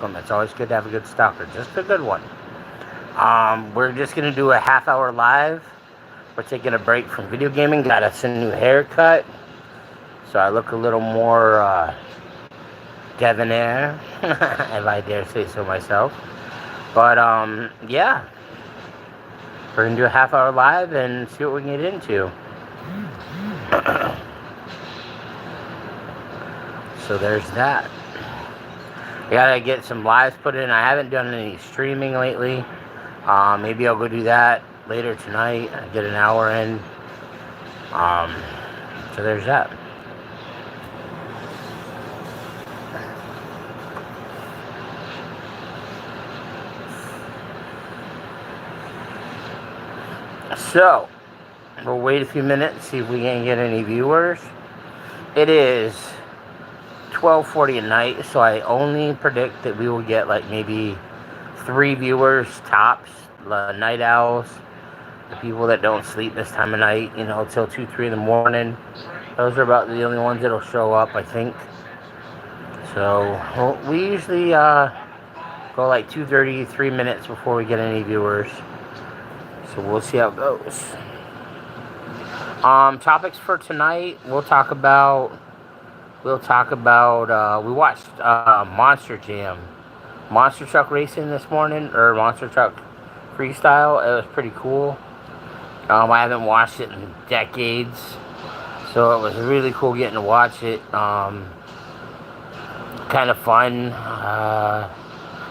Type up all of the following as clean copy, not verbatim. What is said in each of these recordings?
welcome. It's always good to have a good stalker, just a good one. We're just gonna do a half hour live. We're taking a break from video gaming. Got us a new haircut, so I look a little more debonair, if I dare say so myself. But yeah, we're gonna do a half hour live and see what we can get into. So there's that. I gotta get some lives put in. I haven't done any streaming lately. Maybe I'll go do that later tonight. Get an hour in. Um, so there's that. So we'll wait a few minutes, see if we can get any viewers. It is 12:40 at night, so I only predict that we will get like maybe 3 viewers tops. The night owls, the people that don't sleep this time of night, till 2, 3 in the morning. Those are about the only ones that'll show up, I think. So we usually go like 2:30, 3 minutes before we get any viewers. So we'll see how it goes. Topics for tonight. We watched Monster Jam, Monster Truck Racing this morning, or Monster Truck Freestyle. It was pretty cool. I haven't watched it in decades, so it was really cool getting to watch it. Kind of fun.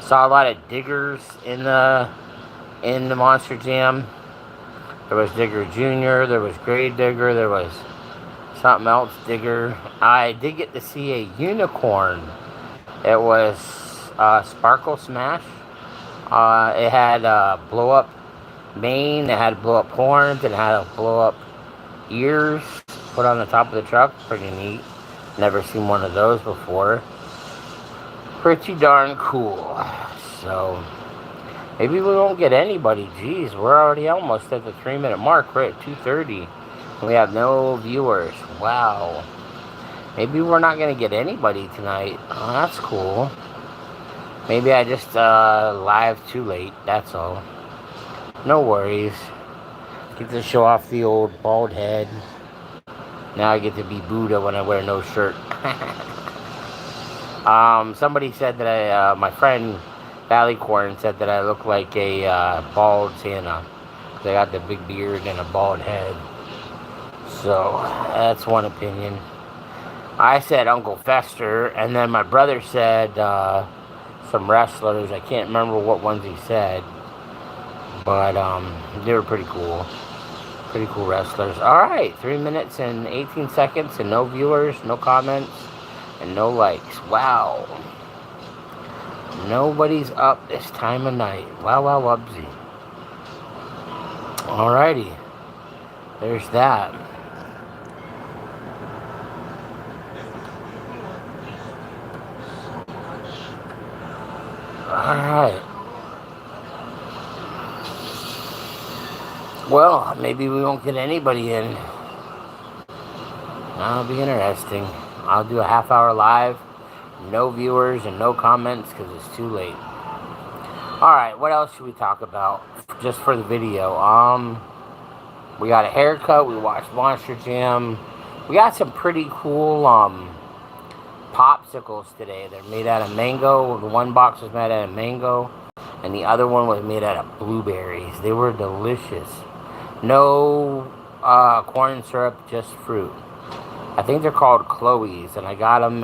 Saw a lot of diggers in the Monster Jam. There was Digger Jr., there was Grave Digger, there was something else Digger. I did get to see a unicorn. It was Sparkle Smash. It had blow up mane, it had blow up horns, it had blow up ears put on the top of the truck. Pretty neat. Never seen one of those before. Pretty darn cool. So maybe we won't get anybody. Jeez, we're already almost at the 3 minute mark. We're at 2:30. We have no viewers. Wow. Maybe we're not going to get anybody tonight. Oh, that's cool. Maybe I just live too late. That's all. No worries. Get to show off the old bald head. Now I get to be Buddha when I wear no shirt. Somebody said that my friend Valleycorn said that I look like a bald Santa. I got the big beard and a bald head. So, that's one opinion. I said Uncle Fester, and then my brother said some wrestlers. I can't remember what ones he said. But they were pretty cool. Pretty cool wrestlers. Alright, 3 minutes and 18 seconds, and no viewers, no comments, and no likes. Wow. Nobody's up this time of night. Wow, wow, wubsy. Alrighty. There's that. Alright. Well, maybe we won't get anybody in. That'll be interesting. I'll do a half hour live. No viewers and no comments because it's too late. Alright, what else should we talk about? Just for the video. We got a haircut. We watched Monster Jam. We got some pretty cool popsicles today. They're made out of mango. The one box was made out of mango, and the other one was made out of blueberries. They were delicious. No corn syrup, just fruit. I think they're called Chloe's, and I got them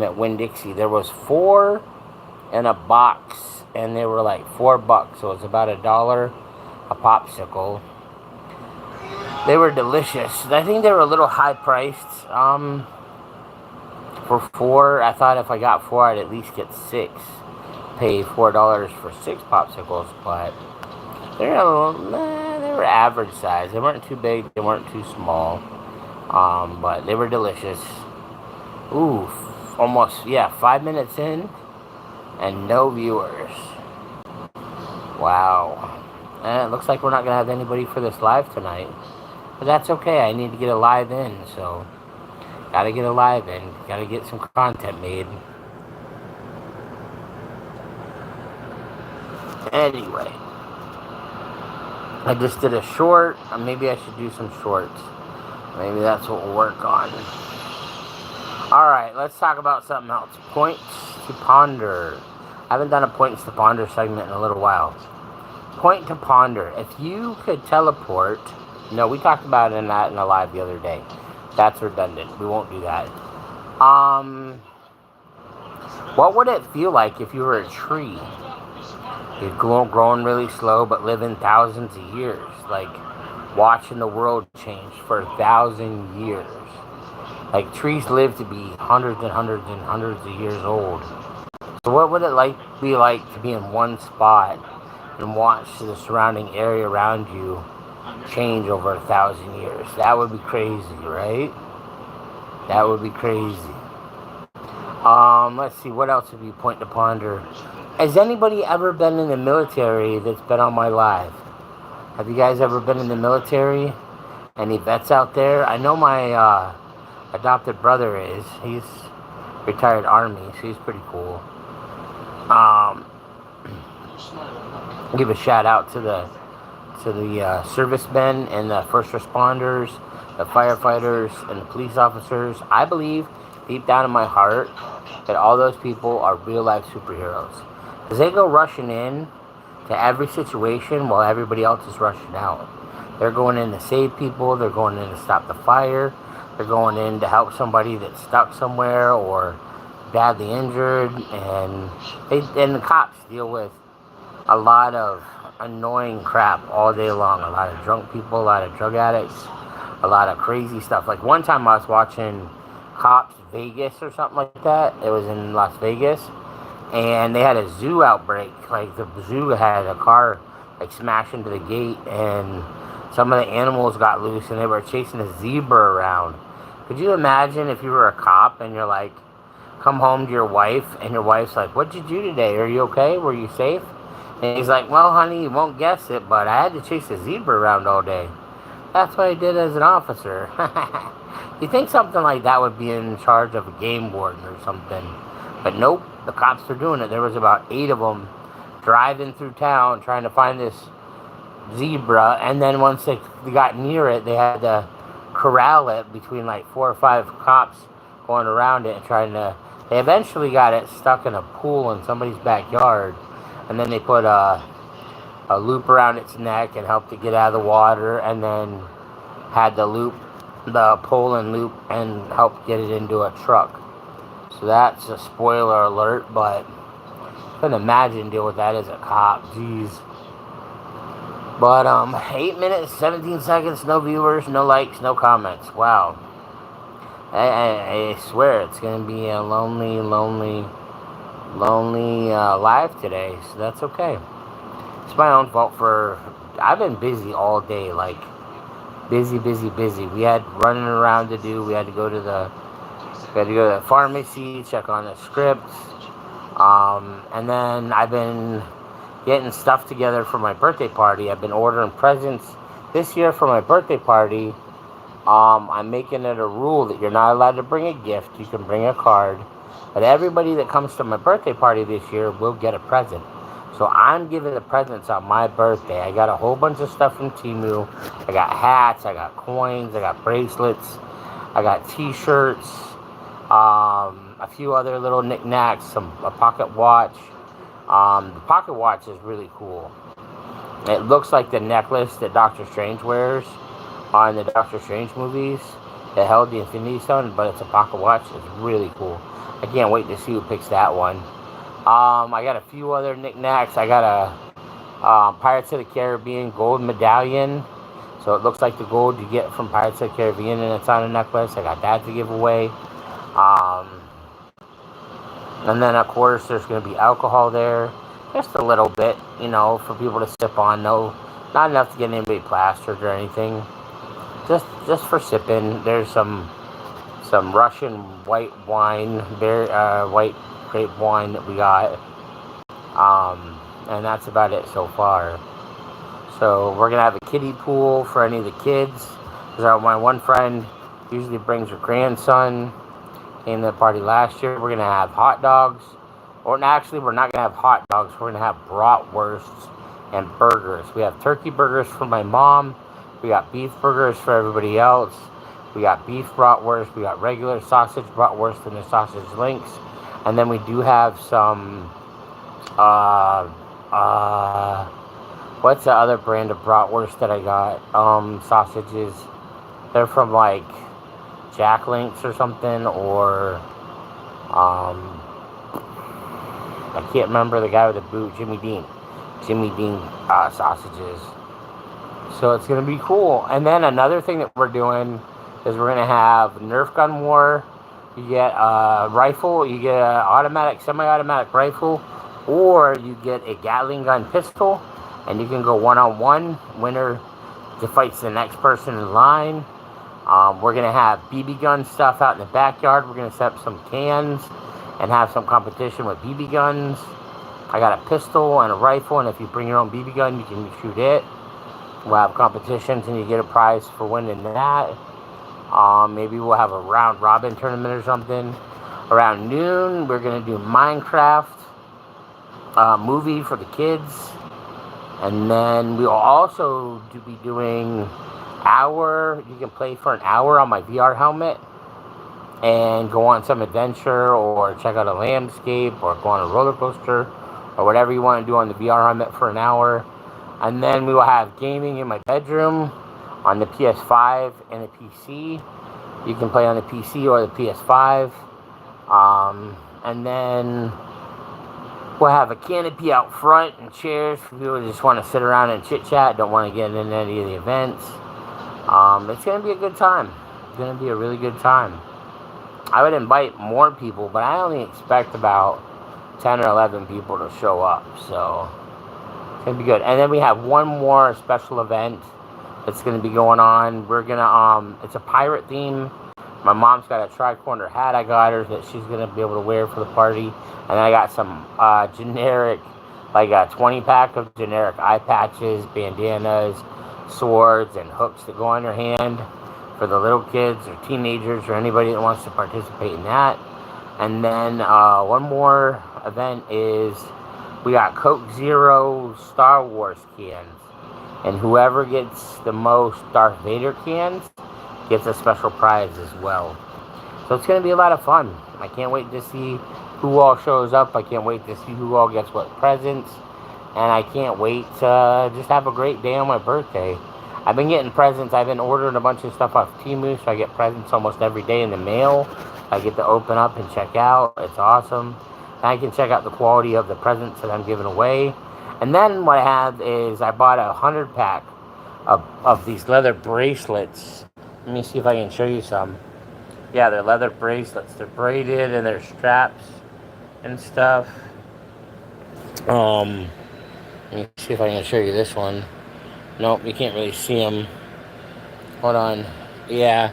at Winn-Dixie. There was 4 in a box, and they were like $4, so it's about $1 a popsicle. They were delicious. I think they were a little high priced. For 4, I thought if I got 4, I'd at least get 6. Pay $4 for 6 popsicles, but they were average size. They weren't too big. They weren't too small. But they were delicious. Ooh, almost 5 minutes in, and no viewers. Wow. And it looks like we're not gonna have anybody for this live tonight. But that's okay. I need to get a live in, so gotta get a live in. Gotta get some content made. Anyway, I just did a short. Maybe I should do some shorts. Maybe that's what we'll work on. Alright, let's talk about something else. Points to ponder. I haven't done a points to ponder segment in a little while. Point to ponder. If you could teleport... No, we talked about that in a live the other day. That's redundant. We won't do that. What would it feel like if you were a tree? You're growing really slow, but living thousands of years. Like, watching the world change for 1,000 years. Like, trees live to be hundreds and hundreds and hundreds of years old. So what would it be like to be in one spot and watch the surrounding area around you change over 1,000 years? That would be crazy, right? That would be crazy. Let's see, what else would be point to ponder? Has anybody ever been in the military that's been on my live? Have you guys ever been in the military? Any vets out there? I know my adopted brother is. He's retired Army, so he's pretty cool. Give a shout out to the servicemen and the first responders, the firefighters, and the police officers. I believe deep down in my heart that all those people are real life superheroes, because they go rushing in to every situation while everybody else is rushing out. They're going in to save people. They're going in to stop the fire. They're going in to help somebody that's stuck somewhere or badly injured. And the cops deal with a lot of annoying crap all day long. A lot of drunk people, a lot of drug addicts, a lot of crazy stuff. Like one time I was watching Cops Vegas or something like that. It was in Las Vegas. And they had a zoo outbreak. Like the zoo had a car like smash into the gate, and some of the animals got loose and they were chasing a zebra around. Could you imagine if you were a cop and you're like, come home to your wife, and your wife's like, what'd you do today? Are you okay? Were you safe? And he's like, well, honey, you won't guess it, but I had to chase a zebra around all day. That's what I did as an officer. You think something like that would be in charge of a game warden or something. But nope, the cops were doing it. There was about 8 of them driving through town trying to find this zebra. And then once they got near it, they had to corral it between like 4 or 5 cops going around it and trying to... They eventually got it stuck in a pool in somebody's backyard. And then they put a loop around its neck and helped it get out of the water, and then had the pole and loop, and helped get it into a truck. So that's a spoiler alert, but couldn't imagine dealing with that as a cop. Jeez. But 8 minutes, 17 seconds, no viewers, no likes, no comments. Wow. I swear it's gonna be a lonely live today, so that's okay. It's my own fault for... I've been busy all day, like busy. We had running around to do. We had to go to the pharmacy, check on the scripts, and then I've been getting stuff together for my birthday party. I've been ordering presents this year for my birthday party. I'm making it a rule that you're not allowed to bring a gift. You can bring a card, but everybody that comes to my birthday party this year will get a present. So I'm giving the presents on my birthday. I got a whole bunch of stuff from Temu. I got hats, I got coins, I got bracelets, I got t-shirts, a few other little knickknacks, a pocket watch. The pocket watch is really cool. It looks like the necklace that Doctor Strange wears on the Doctor Strange movies that held the Infinity Stone, but it's a pocket watch. It's really cool. I can't wait to see who picks that one. I got a few other knickknacks. I got a Pirates of the Caribbean gold medallion. So it looks like the gold you get from Pirates of the Caribbean, and it's on a necklace. I got that to give away. And then, of course, there's going to be alcohol there. Just a little bit, for people to sip on. No, not enough to get anybody plastered or anything. Just for sipping. There's some Russian white wine, white grape wine that we got. And that's about it so far. So we're going to have a kiddie pool for any of the kids. Because my one friend usually brings her grandson. Came to the party last year. We're going to have hot dogs Or actually, we're not going to have hot dogs. We're going to have bratwursts and burgers. We have turkey burgers for my mom. We got beef burgers for everybody else. We got beef bratwurst. We got regular sausage bratwurst and the sausage links. And then we do have some, what's the other brand of bratwurst that I got? Sausages. They're from like Jack Links or something, or I can't remember the guy with the boot, Jimmy Dean sausages. So it's gonna be cool. And then another thing that we're doing is we're gonna have Nerf gun war. You get a rifle, you get an automatic, semi-automatic rifle, or you get a Gatling gun pistol, and you can go one-on-one. Winner fights the next person in line. We're going to have BB gun stuff out in the backyard. We're going to set up some cans and have some competition with BB guns. I got a pistol and a rifle, and if you bring your own BB gun, you can shoot it. We'll have competitions, and you get a prize for winning that. Maybe we'll have a round robin tournament or something. Around noon, we're going to do Minecraft movie for the kids. And then we'll also be doing you can play for an hour on my VR helmet and go on some adventure or check out a landscape or go on a roller coaster or whatever you want to do on the VR helmet for an hour. And then we will have gaming in my bedroom on the PS5 and the PC. You can play on the PC or the PS5. And then we'll have a canopy out front and chairs for people who just want to sit around and chit-chat, don't want to get in any of the events. It's going to be a good time. It's going to be a really good time. I would invite more people, but I only expect about 10 or 11 people to show up. So it's going to be good. And then we have one more special event that's going to be going on. We're going to, it's a pirate theme. My mom's got a tri-corner hat I got her that she's going to be able to wear for the party. And then I got some generic, like a 20-pack of generic eye patches, bandanas, swords, and hooks that go on your hand for the little kids or teenagers or anybody that wants to participate in that. And then one more event is we got Coke Zero Star Wars cans. And whoever gets the most Darth Vader cans gets a special prize as well. So it's going to be a lot of fun. I can't wait to see who all shows up. I can't wait to see who all gets what presents. And I can't wait to just have a great day on my birthday. I've been getting presents. I've been ordering a bunch of stuff off Temu, so I get presents almost every day in the mail. I get to open up and check out. It's awesome. And I can check out the quality of the presents that I'm giving away. And then what I have is I bought a 100-pack of these leather bracelets. Let me see if I can show you some. Yeah, they're leather bracelets. They're braided and they're straps and stuff. Let me see if I can show you this one. Nope, you can't really see them. Hold on. Yeah.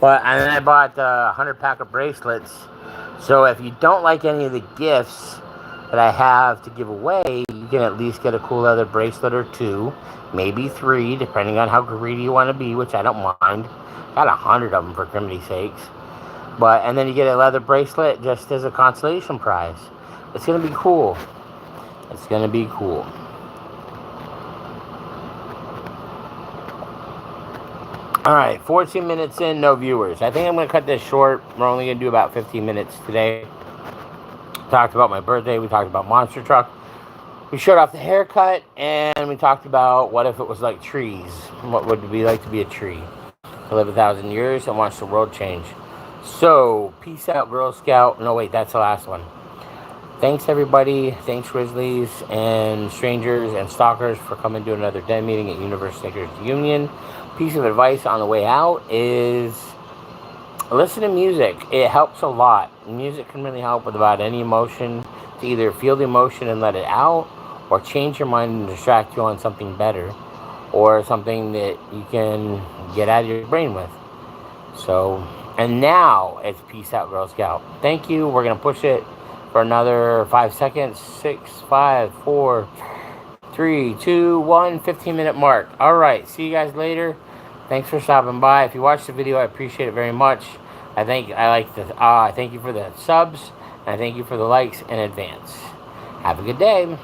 And then I bought the 100-pack of bracelets. So if you don't like any of the gifts that I have to give away, you can at least get a cool leather bracelet or two, maybe 3, depending on how greedy you want to be, which I don't mind. Got 100 of them for criminy sakes. And then you get a leather bracelet just as a consolation prize. It's going to be cool. It's going to be cool. Alright, 14 minutes in, no viewers. I think I'm going to cut this short. We're only going to do about 15 minutes today. Talked about my birthday. We talked about Monster Truck. We showed off the haircut. And we talked about what if it was like trees. What would it be like to be a tree? To live 1,000 years and watch the world change. So, peace out, Girl Scout. No, wait, that's the last one. Thanks, everybody. Thanks, Grizzlies and strangers and stalkers for coming to another den meeting at Universe Snickers Union. Piece of advice on the way out is listen to music. It helps a lot. Music can really help with about any emotion, to either feel the emotion and let it out, or change your mind and distract you on something better, or something that you can get out of your brain with. So, and now it's peace out, Girl Scout. Thank you. We're going to push it for another 5 seconds. 6, 5, 4, 3, 2, 1, 15-minute mark. All right. See you guys later. Thanks for stopping by. If you watched the video, I appreciate it very much. I thank you for the subs I thank you for the likes in advance. Have a good day.